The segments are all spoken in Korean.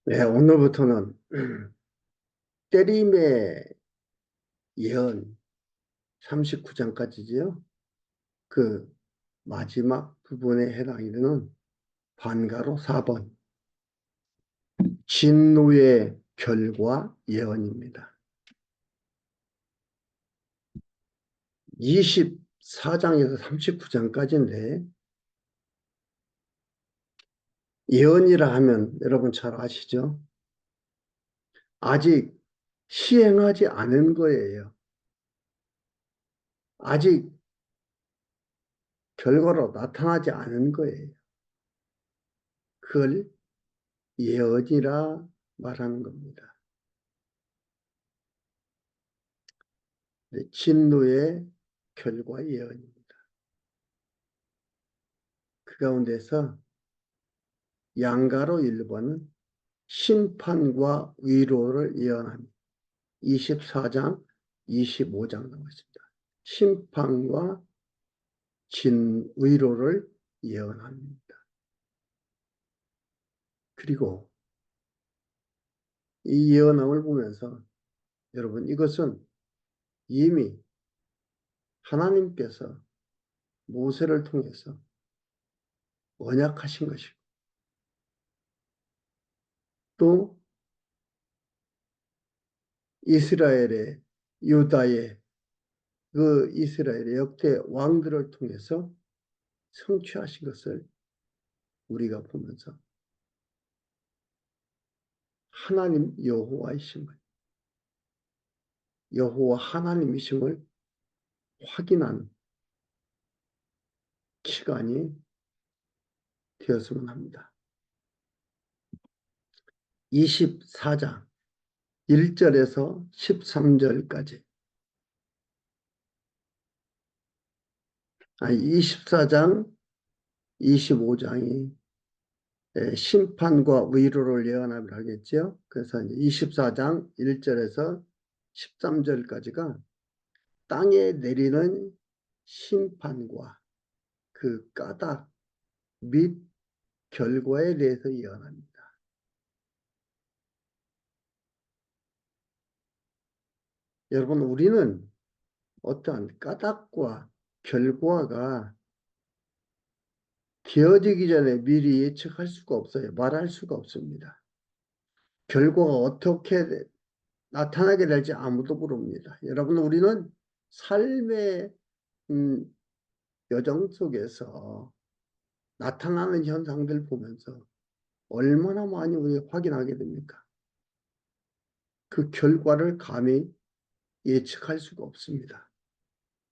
네, 오늘부터는 때림의 예언 39장까지지요. 그 마지막 부분에 해당이 되는 반가로 4번 진노의 결과 예언입니다. 24장에서 39장까지인데 예언이라 하면 여러분 잘 아시죠? 아직 시행하지 않은 거예요. 아직 결과로 나타나지 않은 거예요. 그걸 예언이라 말하는 겁니다. 진노의 결과 예언입니다. 그 가운데서 양가로 1번은 심판과 위로를 예언합니다. 24장, 25장 나왔습니다. 심판과 위로를 예언합니다. 그리고 이 예언함을 보면서 여러분 이것은 이미 하나님께서 모세를 통해서 언약하신 것이고 또 이스라엘의 유다의 그 이스라엘의 역대 왕들을 통해서 성취하신 것을 우리가 보면서 하나님 여호와이심을 여호와 하나님이심을 확인하는 시간이 되었으면 합니다. 24장 1절에서 13절까지 24장 25장이 심판과 위로를 예언하기로 하겠죠. 그래서 24장 1절에서 13절까지가 땅에 내리는 심판과 그 까닭 및 결과에 대해서 예언합니다. 여러분, 우리는 어떠한 까닭과 결과가 되어지기 전에 미리 예측할 수가 없어요. 말할 수가 없습니다. 결과가 어떻게 나타나게 될지 아무도 모릅니다. 여러분, 우리는 삶의 여정 속에서 나타나는 현상들 보면서 얼마나 많이 우리 확인하게 됩니까? 그 결과를 감히 예측할 수가 없습니다.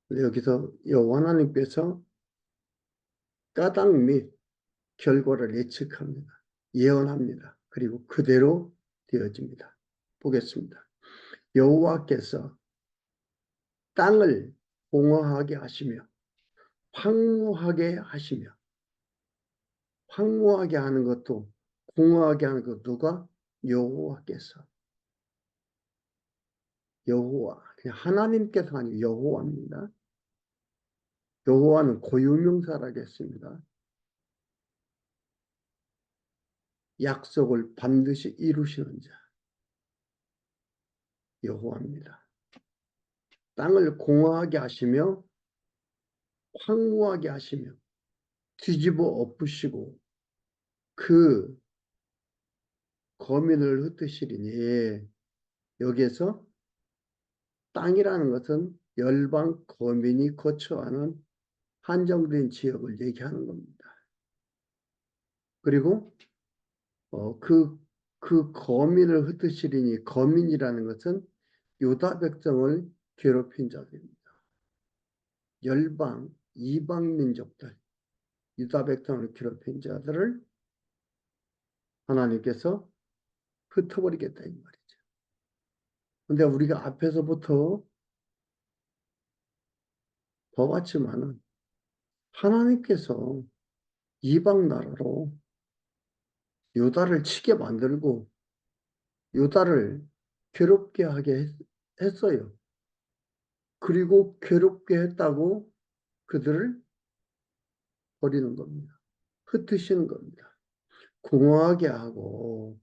여기서 여호와 하나님께서 까닭 및 결과를 예측합니다. 예언합니다. 그리고 그대로 되어집니다. 보겠습니다. 여호와께서 땅을 공허하게 하시며 황무하게 하시며 황무하게 하는 것도 공허하게 하는 것 누가? 여호와께서. 여호와 그냥 하나님께서 아니고 여호와입니다. 여호와는 고유명사라겠습니다. 약속을 반드시 이루시는 자 여호와입니다. 땅을 공허하게 하시며 황무하게 하시며 뒤집어 엎으시고 그 거민을 흩으시리니 여기에서 땅이라는 것은 열방 거민이 거처하는 한정된 지역을 얘기하는 겁니다. 그리고 그 거민을 흩으시리니 거민이라는 것은 유다 백성을 괴롭힌 자들입니다. 열방, 이방 민족들, 유다 백성을 괴롭힌 자들을 하나님께서 흩어버리겠다 이 말이죠. 근데 우리가 앞에서부터 봐봤지만은 하나님께서 이방 나라로 유다를 치게 만들고 유다를 괴롭게 하게 했어요. 그리고 괴롭게 했다고 그들을 버리는 겁니다. 흩으시는 겁니다. 공허하게 하고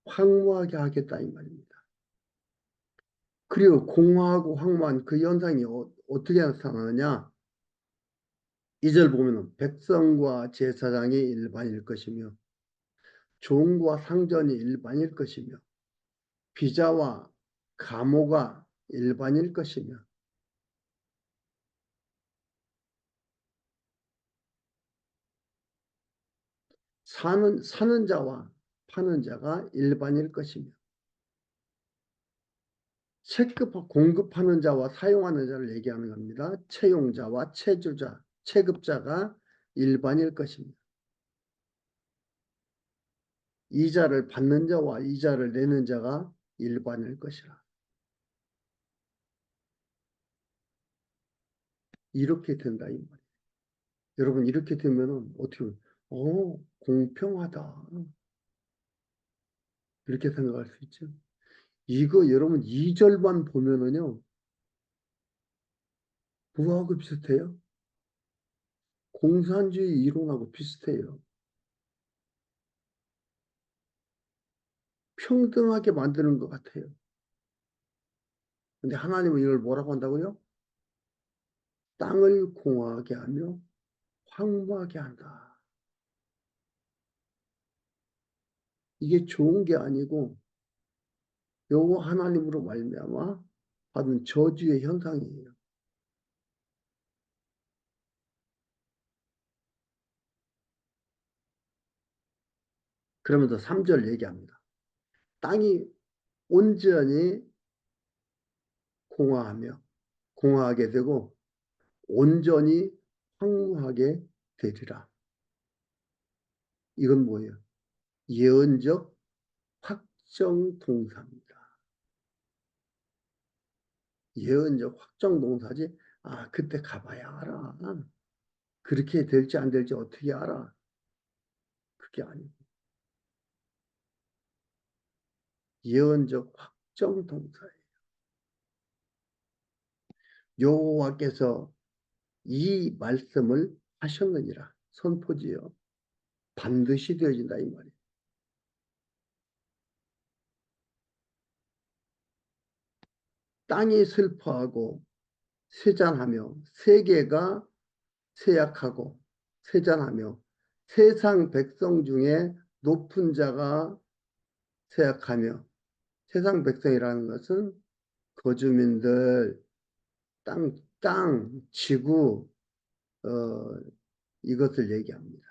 황무하게 하겠다 이 말입니다. 그리고 공허하고 황무한 그 현상이 어떻게 나타나느냐? 2절 보면은 백성과 제사장이 일반일 것이며 종과 상전이 일반일 것이며 비자와 가모가 일반일 것이며 사는 자와 파는 자가 일반일 것이며 공급하는 자와 사용하는 자를 얘기하는 겁니다. 채용자와 채주자, 체급자가 일반일 것입니다. 이자를 받는 자와 이자를 내는 자가 일반일 것이라. 이렇게 된다 이 말이에요. 여러분 이렇게 되면은 어떻게 공평하다 이렇게 생각할 수 있죠. 이거 여러분 2절만 보면은요 뭐하고 비슷해요? 공산주의 이론하고 비슷해요. 평등하게 만드는 것 같아요. 근데 하나님은 이걸 뭐라고 한다고요? 땅을 공허하게 하며 황무하게 한다. 이게 좋은 게 아니고 여호와 하나님으로 말미암아 받은 저주의 현상이에요. 그러면서 3절 얘기합니다. 땅이 온전히 공허하며 공허하게 되고 온전히 황무하게 되리라. 이건 뭐예요? 예언적 확정 동사입니다. 예언적 확정 동사지. 아, 그때 가봐야 알아. 그렇게 될지 안 될지 어떻게 알아? 그게 아니고 예언적 확정 동사예요. 여호와께서 이 말씀을 하셨느니라. 선포지요. 반드시 되어진다 이 말이에요. 땅이 슬퍼하고 쇠잔하며 세계가 쇠약하고 쇠잔하며 세상 백성 중에 높은 자가 쇠약하며 세상 백성이라는 것은 거주민들, 지구, 어, 이것을 얘기합니다.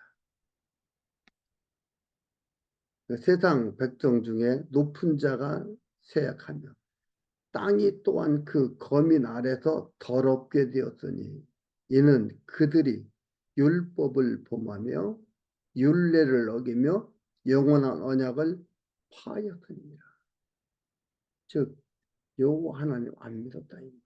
세상 백성 중에 높은 자가 쇠약하며 땅이 또한 그 거민 아래서 더럽게 되었으니 이는 그들이 율법을 범하며 율례를 어기며 영원한 언약을 파하였으니라. 즉 여호와 하나님 안 믿었다 이 말이에요.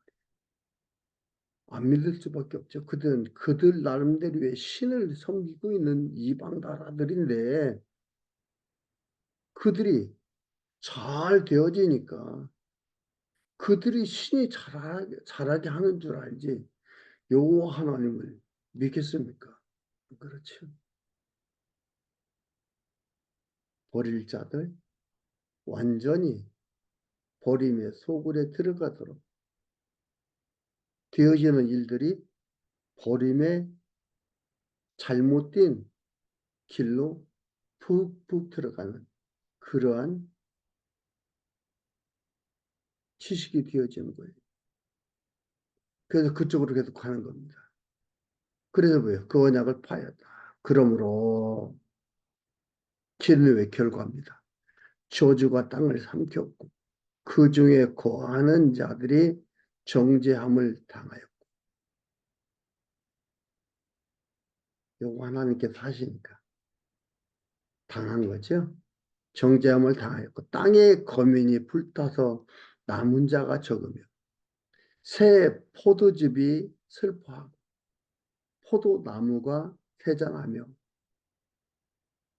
안 믿을 수밖에 없죠. 그들은 그들 나름대로의 신을 섬기고 있는 이방 나라들인데 그들이 잘 되어지니까 그들이 신이 잘하게 하는 줄 알지 여호와 하나님을 믿겠습니까? 그렇죠. 버릴 자들 완전히 버림의 소굴에 들어가도록 되어지는 일들이 버림의 잘못된 길로 푹푹 들어가는 그러한 지식이 되어지는 거예요. 그래서 그쪽으로 계속 가는 겁니다. 그래서 뭐예요? 그 언약을 파였다. 그러므로 진리의 결과입니다. 저주가 땅을 삼켰고 그 중에 거하는 자들이 정죄함을 당하였고 여호와 하나님께서 하시니까 당한 거죠. 정죄함을 당하였고 땅의 거민이 불타서 남은 자가 적으며 새 포도즙이 슬퍼하고 포도나무가 쇠잔하며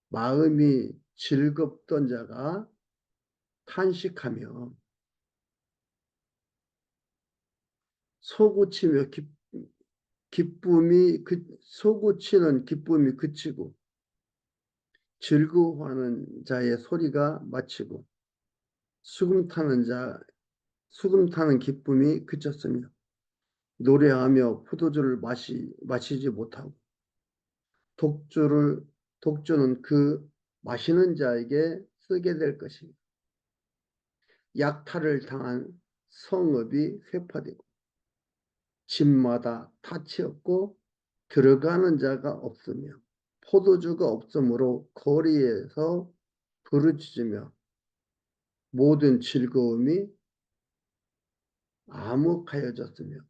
마음이 즐겁던 자가 탄식하며 솟구치며 기쁨이 솟구치는 기쁨이 그치고 즐거워하는 자의 소리가 마치고 수금 타는 수금 타는 기쁨이 그쳤으며 노래하며 포도주를 마시지 못하고 독주를 독주는 그 마시는 자에게 쓰게 될 것이며 약탈을 당한 성읍이 쇠파되고 집마다 닻이 없고 들어가는 자가 없으며 포도주가 없으므로 거리에서 부르짖으며 모든 즐거움이 암흑하여졌으며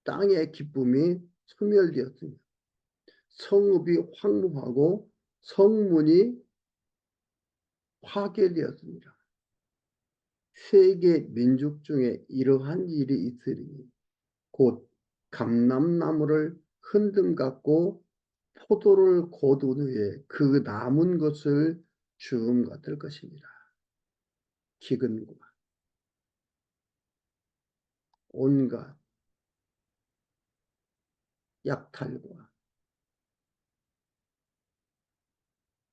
땅의 기쁨이 소멸되었으며 성읍이 황무하고 성문이 파괴되었습니다. 세계 민족 중에 이러한 일이 있으리니 곧 감람나무를 흔듦 같고 포도를 거둔 후에 그 남은 것을 주움 같을 것입니다. 기근과 온갖 약탈과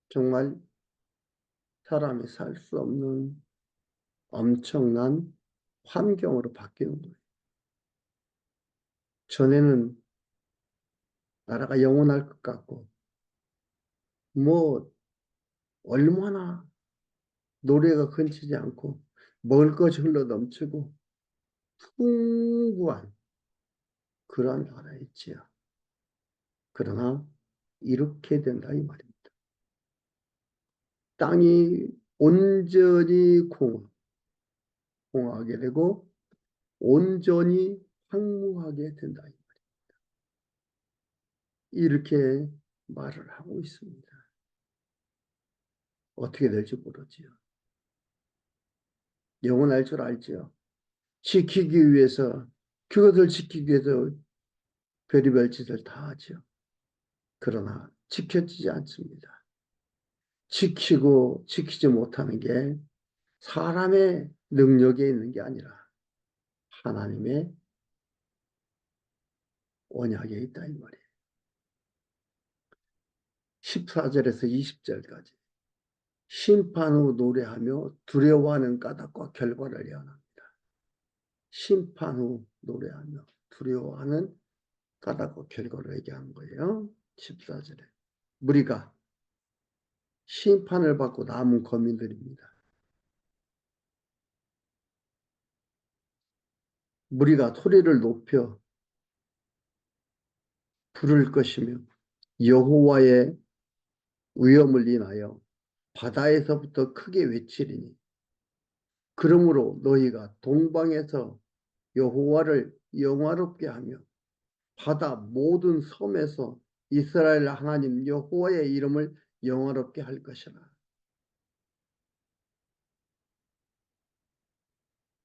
정말 사람이 살 수 없는 엄청난 환경으로 바뀌는 거예요. 전에는 나라가 영원할 것 같고 뭐 얼마나 노래가 끊치지 않고 먹을 것이 흘러 넘치고 풍부한 그런 나라였지요. 그러나 이렇게 된다 이 말입니다. 땅이 온전히 공허하게 되고 온전히 황무하게 된다. 이렇게 말을 하고 있습니다. 어떻게 될지 모르지요. 영원할 줄 알지요. 지키기 위해서 그것을 지키기 위해서 별의별 짓을 다 하죠. 그러나 지켜지지 않습니다. 지키고 지키지 못하는 게 사람의 능력에 있는 게 아니라 하나님의 언약에 있다 이 말이에요. 14절에서 20절까지 심판 후 노래하며 두려워하는 까닭과 결과를 예언합니다. 심판 후 노래하며 두려워하는 까닭과 결과를 얘기하는 거예요. 14절에 무리가 심판을 받고 남은 거민들입니다. 무리가 소리를 높여 부를 것이며 여호와의 위엄을 인하여 바다에서부터 크게 외치리니 그러므로 너희가 동방에서 여호와를 영화롭게 하며 바다 모든 섬에서 이스라엘 하나님 여호와의 이름을 영화롭게 할 것이라.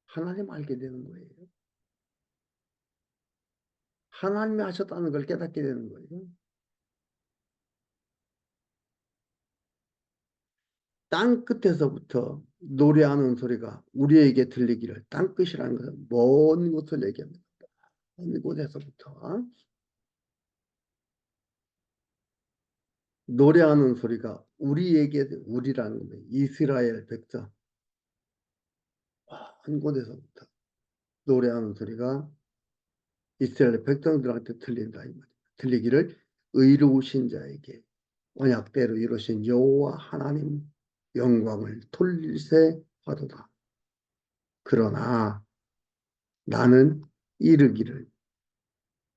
하나님 알게 되는 거예요. 하나님이 하셨다는 걸 깨닫게 되는 거예요. 땅 끝에서부터 노래하는 소리가 우리에게 들리기를 땅끝이라는 것은 먼 곳을 얘기합니다. 먼 곳에서부터 노래하는 소리가 우리에게 우리라는 거예요. 이스라엘 백성 먼 곳에서부터 노래하는 소리가 이스라엘 백성들한테 들린다 이 말이에요. 들리기를 의로우신 자에게 언약대로 이루신 여호와 하나님 영광을 돌릴세 하도다. 그러나 나는 이르기를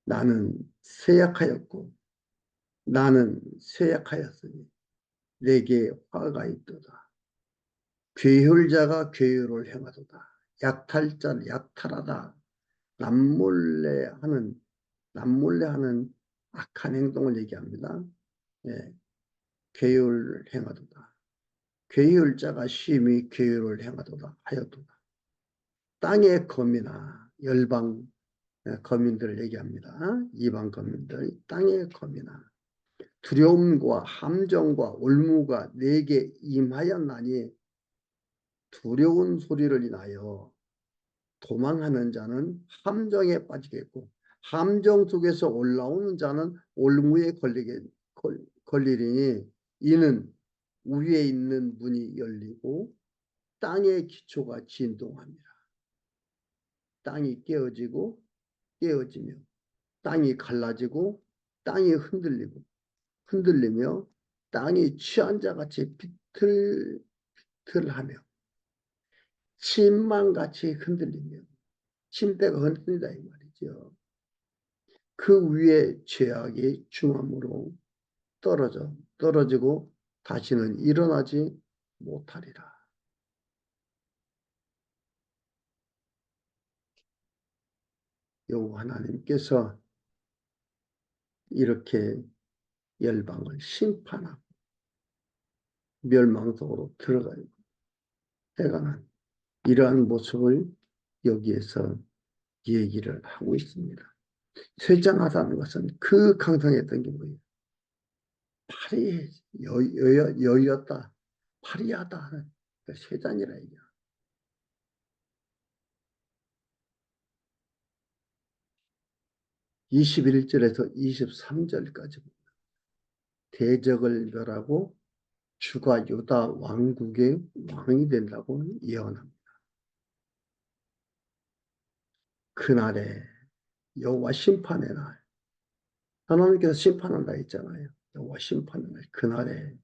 나는 쇠약하였고 나는 쇠약하였으니 내게 화가 있도다. 괴혈자가 괴혈을 행하도다. 약탈자를 약탈하다. 남몰래 하는 악한 행동을 얘기합니다. 예, 괴혈을 행하도다. 괴혈자가 심히 괴혈을 행하도다 하였도다. 땅의 거민아 열방 거민들을 얘기합니다. 이방 거민들 땅의 거민아 두려움과 함정과 올무가 내게 임하였나니 두려운 소리를 인하여 도망하는 자는 함정에 빠지겠고 함정 속에서 올라오는 자는 올무에 걸리리니 이는 위에 있는 문이 열리고 땅의 기초가 진동합니다. 땅이 깨어지며 땅이 갈라지고 땅이 흔들리며 땅이 취한 자같이 비틀비틀하며 침망같이 흔들리며 침대가 흔들린다 이 말이죠. 그 위에 죄악이 중함으로 떨어지고 다시는 일어나지 못하리라. 여호와 하나님께서 이렇게 열방을 심판하고 멸망 속으로 들어가요. 해가는 이러한 모습을 여기에서 얘기를 하고 있습니다. 쇠잔하다는 것은 그 강성했던 게 뭐예요? 팔이 여였다. 파리하다 하는 그 쇠잔이라 얘기야. 21절에서 23절까지 대적을 멸하고 주가 유다 왕국의 왕이 된다고 예언합니다. 그날에 여호와 심판의 날, 하나님께서 심판한다 했잖아요. 여호와 심판의 날, 그날에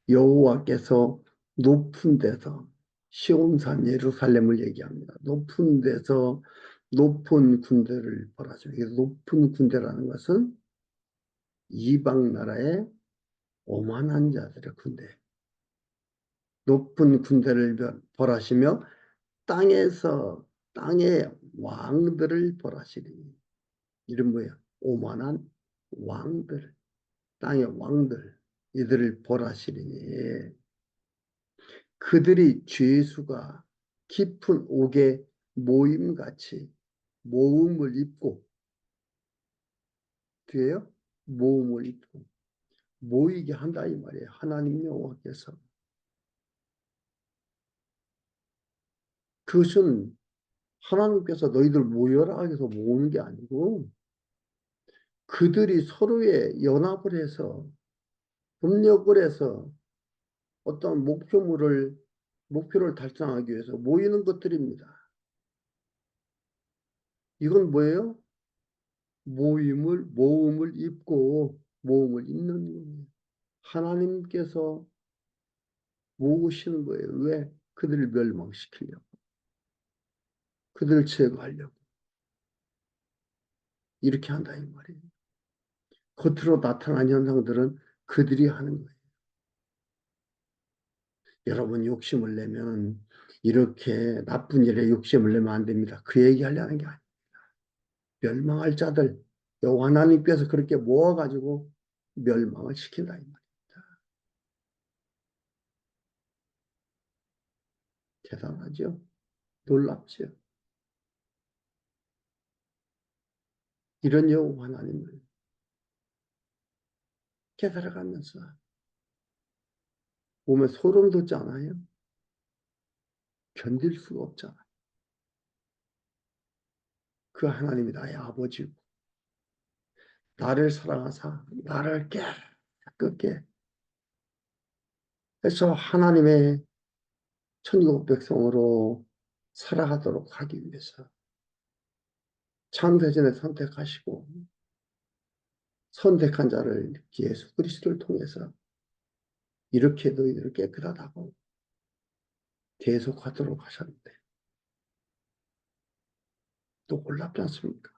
여호와께서 높은 데서 시온산 예루살렘을 얘기합니다. 높은 데서 높은 군대를 벌하시고, 높은 군대라는 것은 이방 나라의 오만한 자들의 군대, 높은 군대를 벌하시며 땅의 왕들을 벌하시리니, 이런 뭐야? 오만한 왕들, 땅의 왕들, 이들을 벌하시리니 그들이 죄수가 깊은 옥에 모임같이 모음을 입고, 뒤에요? 모음을 입고 모이게 한다 이 말이에요. 하나님 여호와께서. 그것은 하나님께서 너희들 모여라 해서 모으는 게 아니고 그들이 서로의 연합을 해서 협력을 해서 어떤 목표를 달성하기 위해서 모이는 것들입니다. 이건 뭐예요? 모음을 입고 모음을 입는 거예요. 하나님께서 모으시는 거예요. 왜? 그들을 멸망시키려고. 그들을 제거하려고. 이렇게 한다 이 말이에요. 겉으로 나타난 현상들은 그들이 하는 거예요. 여러분 욕심을 내면 이렇게 나쁜 일에 욕심을 내면 안 됩니다. 그 얘기하려는 게 아니에요. 멸망할 자들, 여호와 하나님께서 그렇게 모아가지고 멸망을 시킨다 이 말입니다. 대단하죠? 놀랍죠? 이런 여호와 하나님을 깨달아가면서 몸에 소름 돋지 않아요? 견딜 수가 없잖아요. 그 하나님이 나의 아버지고 나를 사랑하사 나를 깨끗게 해서 하나님의 천국 백성으로 살아가도록 하기 위해서 창세전에 선택하시고 선택한 자를 예수 그리스도를 통해서 이렇게 너희들을 깨끗하다고 계속하도록 하셨는데 또 놀랍지 않습니까?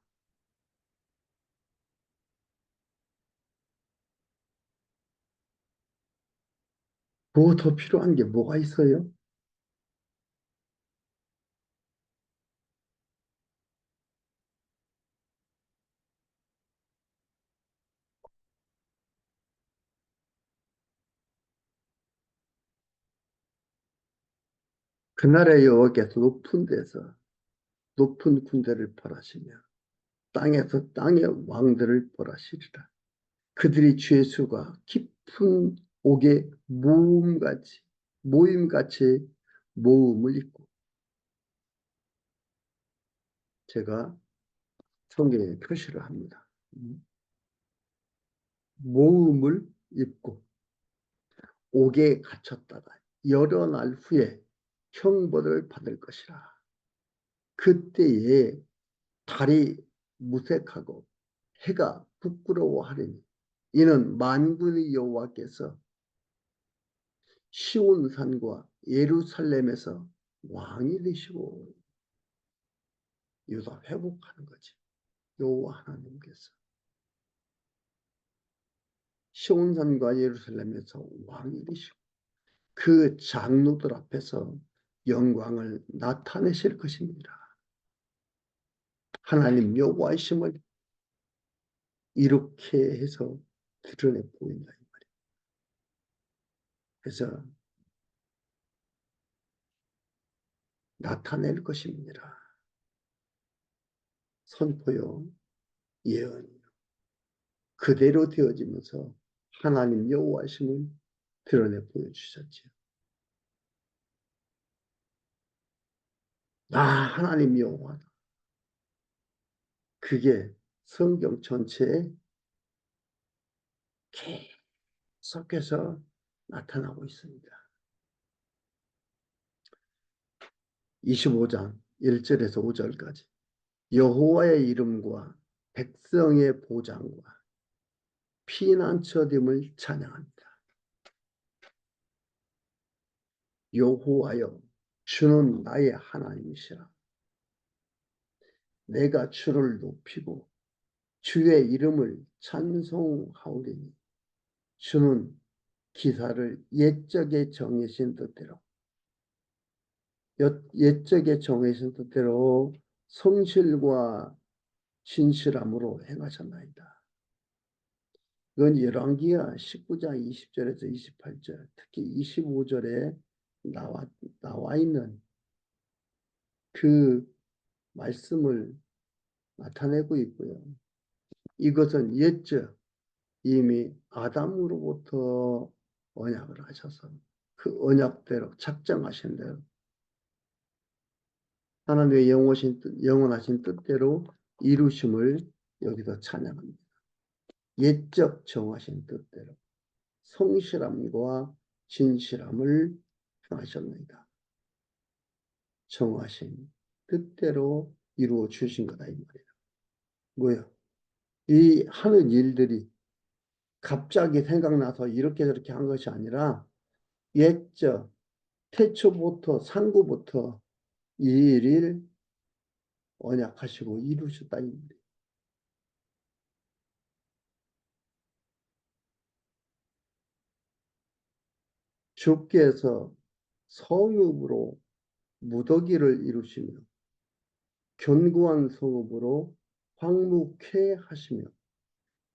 뭐 더 필요한 게 뭐가 있어요? 그날의 여호와께서 높은 데서 높은 군대를 벌하시며 땅에서 땅의 왕들을 벌하시리라. 그들이 죄수가 깊은 옥에 모임같이 모음을 입고, 제가 성경에 표시를 합니다. 모음을 입고 옥에 갇혔다가 여러 날 후에 형벌을 받을 것이라. 그때에 달이 무색하고 해가 부끄러워하리니 이는 만군의 여호와께서 시온산과 예루살렘에서 왕이 되시고 유다 회복하는 거지. 여호와 하나님께서 시온산과 예루살렘에서 왕이 되시고 그 장로들 앞에서 영광을 나타내실 것입니다. 하나님 여호와이심을 이렇게 해서 드러내 보인다 이 말이에요. 그래서 나타낼 것입니다. 선포요, 예언 그대로 되어지면서 하나님 여호와이심을 드러내 보여주셨지요. 나 하나님 여호와다. 그게 성경 전체에 계속해서 나타나고 있습니다. 25장 1절에서 5절까지 여호와의 이름과 백성의 보장과 피난처됨을 찬양합니다. 여호와여 주는 나의 하나님이시라. 내가 주를 높이고 주의 이름을 찬송하오리니 주는 기사를 옛적에 정해진 뜻대로 옛적에 정해진 뜻대로 성실과 진실함으로 행하셨나이다. 이건 열왕기하 19장 20절에서 28절 특히 25절에 나와 있는 그 말씀을 나타내고 있고요. 이것은 옛적 이미 아담으로부터 언약을 하셔서 그 언약대로 작정하신 대로 하나님의 영원하신 뜻대로 이루심을 여기서 찬양합니다. 옛적 정하신 뜻대로 성실함과 진실함을 행하셨나이다. 정하신 뜻대로 이루어 주신 거다 이 말이에요. 뭐요? 이 하는 일들이 갑자기 생각나서 이렇게 저렇게 한 것이 아니라 옛적 태초부터 상고부터 이 일을 언약하시고 이루셨다 이 말이에요. 주께서 성읍으로 무더기를 이루시며 견고한 성읍으로 황무케 하시며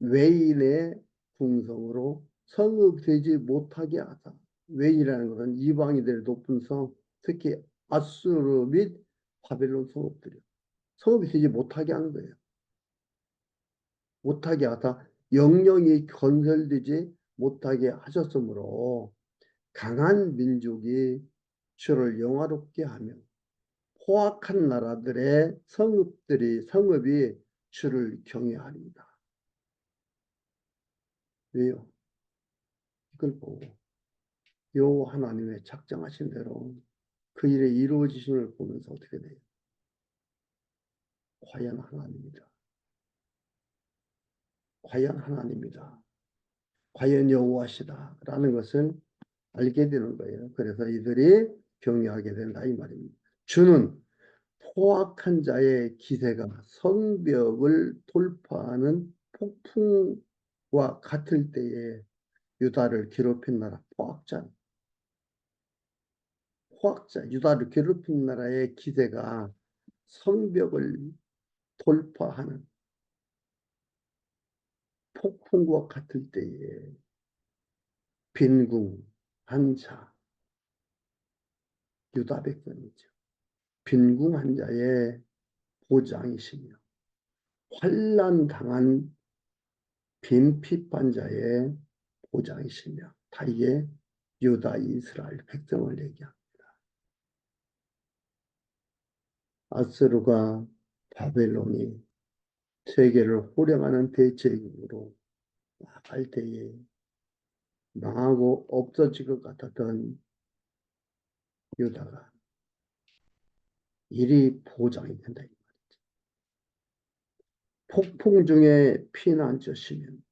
외인의 궁성으로 성읍되지 못하게 하사. 외인이라는 것은 이방인들의 높은 성, 특히 아수르 및 바벨론 성읍들이요. 성읍이 되지 못하게 하는 거예요. 못하게 하다 영영이 건설되지 못하게 하셨으므로 강한 민족이 주를 영화롭게 하며 포악한 나라들의 성읍이 주를 경외하리이다. 왜요? 이걸 보고 여호와 하나님의 작정하신 대로 그 일의 이루어지심을 보면서 어떻게 돼요? 과연 하나님이다. 과연 하나님이다. 과연 여호와시다. 라는 것을 알게 되는 거예요. 그래서 이들이 경외하게 된다 이 말입니다. 주는 포악한 자의 기세가 성벽을 돌파하는 폭풍과 같을 때에 유다를 괴롭힌 나라 포악자 유다를 괴롭힌 나라의 기세가 성벽을 돌파하는 폭풍과 같을 때에 빈궁한 자 유다 백성이죠. 빈궁한 자의 보장이시며 환난 당한 빈핍한 자의 보장이시며 다 이게 유다 이스라엘 백성을 얘기합니다. 아스루가 바벨론이 세계를 호령하는 대책으로 나갈 때에 망하고 없어질 것 같았던 유다가 일이 보장이 된다. 폭풍 중에 피난처시면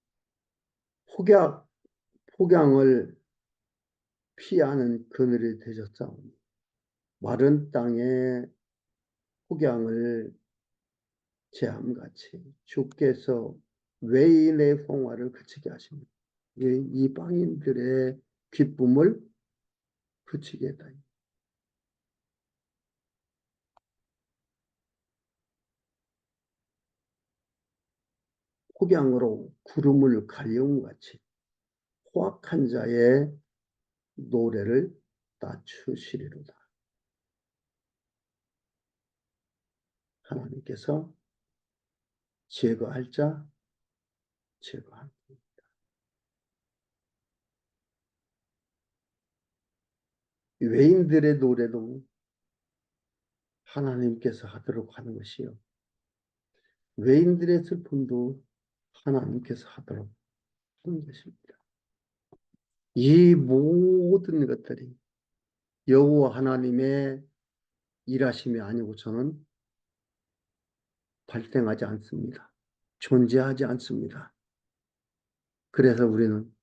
폭약, 폭양을 피하는 그늘이 되셨사오니 마른 땅에 폭양을 제함같이 주께서 외인의 풍화를 그치게 하십니다. 이방인들의 기쁨을 그치게 했다. 폭양으로 구름을 가려움같이 포악한 자의 노래를 낮추시리로다. 하나님께서 제거할 자 제거할 자. 외인들의 노래도 하나님께서 하도록 하는 것이요. 외인들의 슬픔도 하나님께서 하도록 하는 것입니다. 이 모든 것들이 여호와 하나님의 일하심이 아니고 저는 발생하지 않습니다. 존재하지 않습니다. 그래서 우리는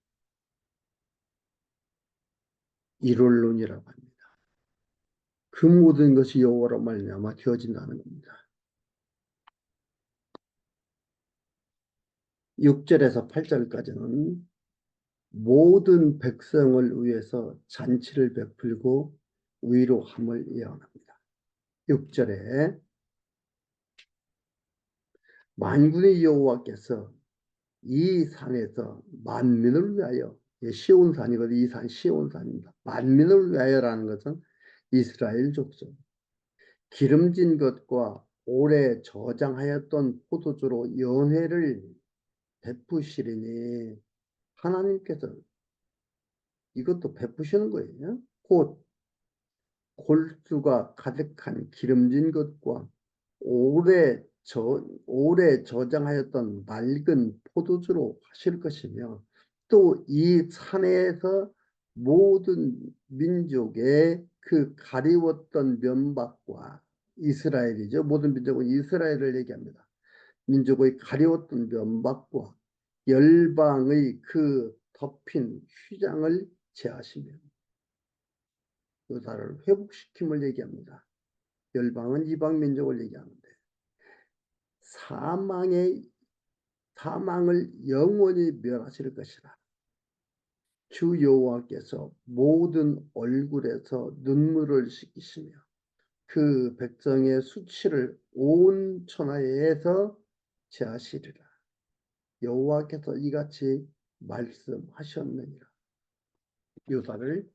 일원론이라고 합니다. 그 모든 것이 여호와로 말미암아 되어진다는 겁니다. 6절에서 8절까지는 모든 백성을 위해서 잔치를 베풀고 위로함을 예언합니다. 6절에 만군의 여호와께서 이 산에서 만민을 위하여, 시온산이거든요. 이 산 시온산입니다. 만민을 위하여라는 것은 이스라엘 족속, 기름진 것과 오래 저장하였던 포도주로 연회를 베푸시리니 하나님께서 이것도 베푸시는 거예요. 곧 골수가 가득한 기름진 것과 오래 저장하였던 맑은 포도주로 하실 것이며 또 이 산에서 모든 민족의 그 가리웠던 면박과 이스라엘이죠. 모든 민족은 이스라엘을 얘기합니다. 민족의 가리웠던 면박과 열방의 그 덮인 휘장을 제하시며 유다를 회복시킴을 얘기합니다. 열방은 이방 민족을 얘기하는데 사망을 영원히 멸하실 것이라. 주 여호와께서 모든 얼굴에서 눈물을 씻기시며 그 백성의 수치를 온 천하에서 제하시리라. 여호와께서 이같이 말씀하셨느니라. 유다를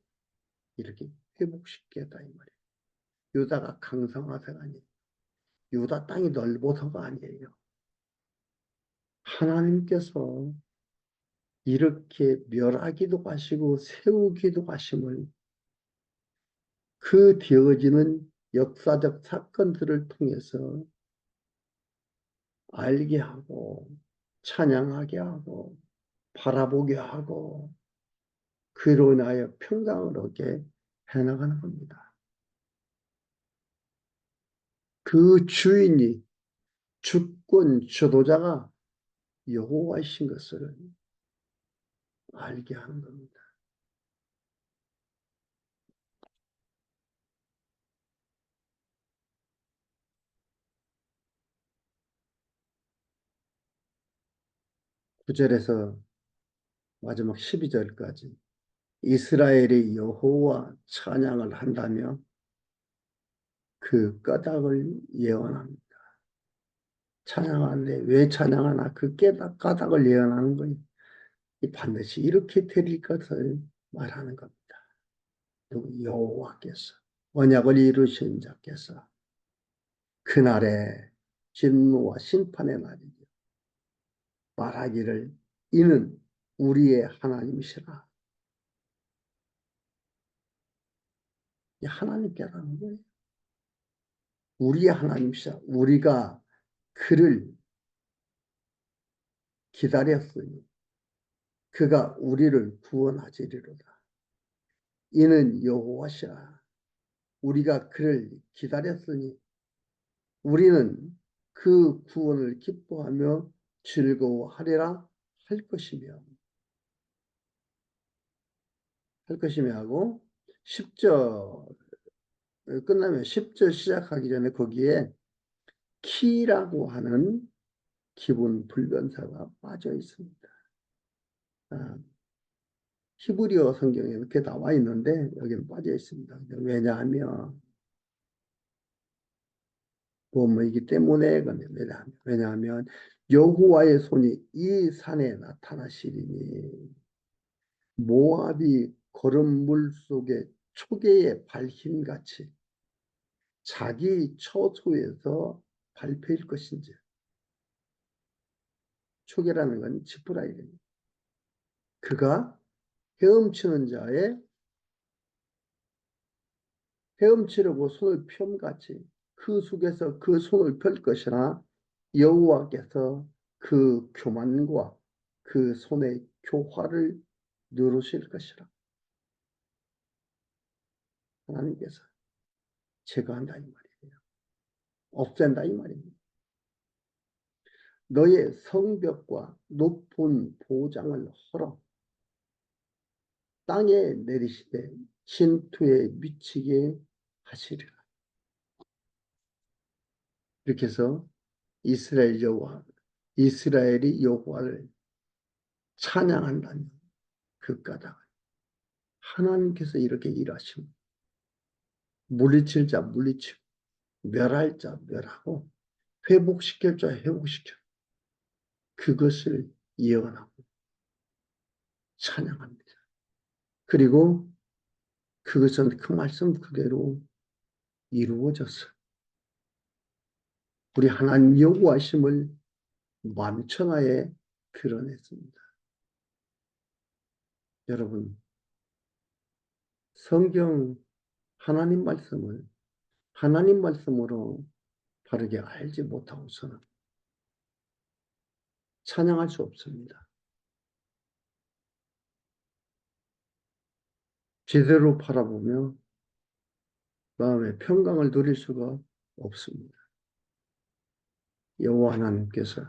이렇게 회복시키겠다 이 말이에요. 유다가 강성하서가 아니에요. 유다 땅이 넓어서가 아니에요. 하나님께서 이렇게 멸하기도 하시고 세우기도 하심을 그 되어지는 역사적 사건들을 통해서 알게 하고 찬양하게 하고 바라보게 하고 그로 인하여 평강을 얻게 해나가는 겁니다. 그 주인이 주권 주도자가 여호와이신 것을 알게 하는 겁니다. 구절에서 마지막 12절까지 이스라엘이 여호와 찬양을 한다며 그 까닭을 예언합니다. 찬양하는데 왜 찬양하나? 그 까닭을 예언하는 거예요. 반드시 이렇게 될 것을 말하는 겁니다. 여호와께서 언약을 이루신 자께서 그날의 진노와 심판의 날이죠. 말하기를 이는 우리의 하나님이시라. 이 하나님께라는 거예요. 우리의 하나님이시라. 우리가 그를 기다렸으니 그가 우리를 구원하시리로다. 이는 여호와시라. 우리가 그를 기다렸으니 우리는 그 구원을 기뻐하며 즐거워하리라 할 것이며 하고 10절 끝나면 10절 시작하기 전에 거기에 키라고 하는 기본 불변사가 빠져 있습니다. 아, 히브리어 성경에 이렇게 나와 있는데 여기는 빠져 있습니다. 왜냐하면 뭐이기 때문에 왜냐하면 여호와의 손이 이 산에 나타나시리니 모압이 거름물 속에 초계의 발힘같이 자기 처소에서 밟힐 것인지. 초계라는 건 지푸라기입니다. 그가 헤엄치는 자의 헤엄치려고 손을 펴같이 그 속에서 그 손을 펼 것이나 여호와께서 그 교만과 그 손의 교화를 누르실 것이라. 하나님께서 제거한다 이 말이에요. 없앤다 이 말입니다. 너의 성벽과 높은 보장을 헐어 땅에 내리시되 진투에 미치게 하시리라. 이렇게 해서 이스라엘이 여호와를 찬양한다면 그 까닭은 하나님께서 이렇게 일하시고 물리칠 자 물리치고 멸할 자 멸하고 회복시킬 자 회복시켜 그것을 예언하고 찬양합니다. 그리고 그것은 그 말씀 그대로 이루어져서 우리 하나님 여호와심을 만천하에 드러냈습니다. 여러분, 성경 하나님 말씀으로 바르게 알지 못하고서는 찬양할 수 없습니다. 제대로 바라보며 마음의 평강을 누릴 수가 없습니다. 여호와 하나님께서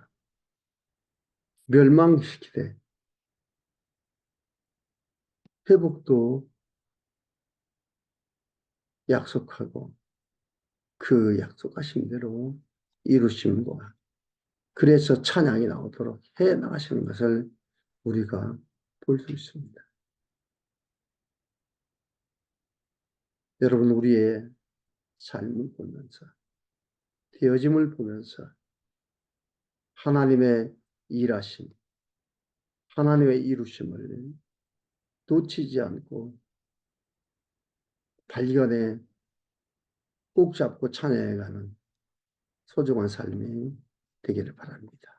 멸망시키되 회복도 약속하고 그 약속하신 대로 이루심과 그래서 찬양이 나오도록 해 나가시는 것을 우리가 볼 수 있습니다. 여러분, 우리의 삶을 보면서 되어짐을 보면서 하나님의 일하심, 하나님의 이루심을 놓치지 않고 발견에 꼭 잡고 찬양해가는 소중한 삶이 되기를 바랍니다.